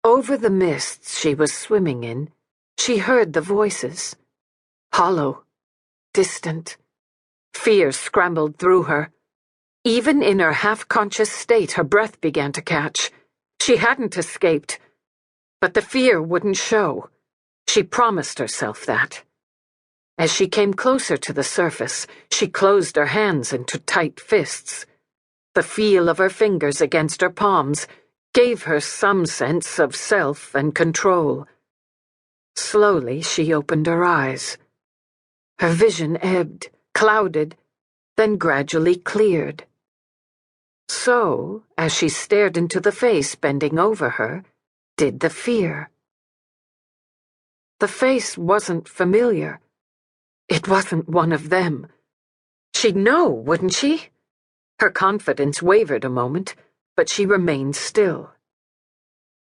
Over the mists she was swimming in, she heard the voices. Hollow, distant. Fear scrambled through her. Even in her half-conscious state, her breath began to catch. She hadn't escaped, but the fear wouldn't show. She promised herself that. As she came closer to the surface, she closed her hands into tight fists. The feel of her fingers against her palms gave her some sense of self and control. Slowly she opened her eyes. Her vision ebbed, clouded, then gradually cleared. So, as she stared into the face bending over her, did the fear. The face wasn't familiar. It wasn't one of them. She'd know, wouldn't she? Her confidence wavered a moment, but she remained still.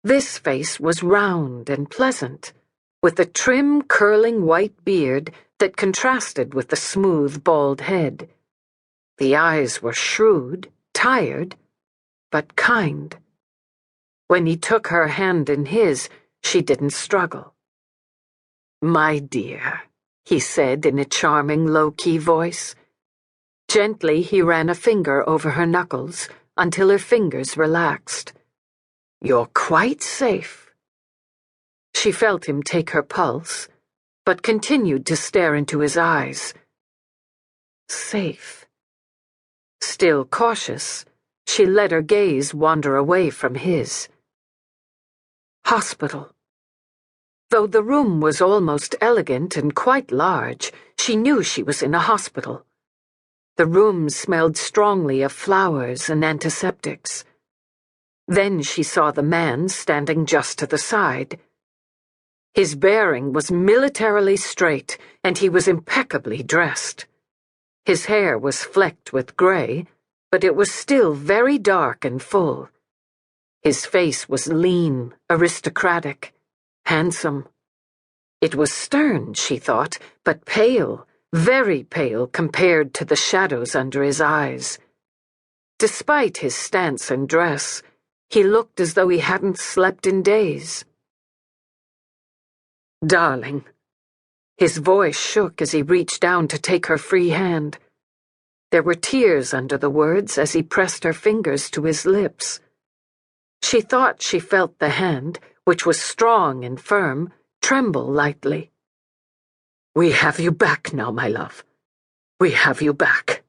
This face was round and pleasant, with a trim, curling white beard that contrasted with the smooth, bald head. The eyes were shrewd, tired, but kind. When he took her hand in his, she didn't struggle. "My dear," he said in a charming, low-key voice. Gently he ran a finger over her knuckles until her fingers relaxed. "You're quite safe." She felt him take her pulse, but continued to stare into his eyes. Safe. Still cautious, she let her gaze wander away from his. Hospital. Though the room was almost elegant and quite large, she knew she was in a hospital. The room smelled strongly of flowers and antiseptics. Then she saw the man standing just to the side. His bearing was militarily straight, and he was impeccably dressed. His hair was flecked with gray, but it was still very dark and full. His face was lean, aristocratic, handsome. It was stern, she thought, but pale, very pale compared to the shadows under his eyes. Despite his stance and dress, he looked as though he hadn't slept in days. "Darling." His voice shook as he reached down to take her free hand. There were tears under the words as he pressed her fingers to his lips. She thought she felt the hand, which was strong and firm, tremble lightly. "We have you back now, my love. We have you back."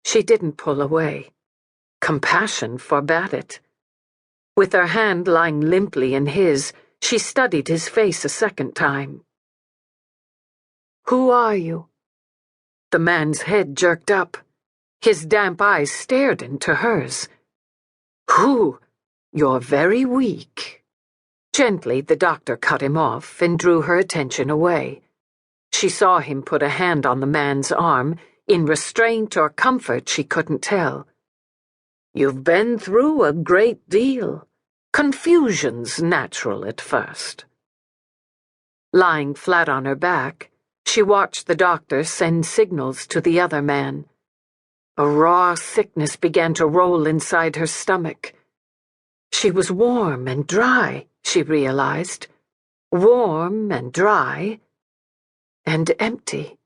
She didn't pull away. Compassion forbade it. With her hand lying limply in his, she studied his face a second time. "Who are you?" The man's head jerked up. His damp eyes stared into hers. "Who? You're very weak." Gently, the doctor cut him off and drew her attention away. She saw him put a hand on the man's arm, in restraint or comfort she couldn't tell. "You've been through a great deal. Confusion's natural at first." Lying flat on her back, she watched the doctor send signals to the other man. A raw sickness began to roll inside her stomach. She was warm and dry, she realized. Warm and dry and empty.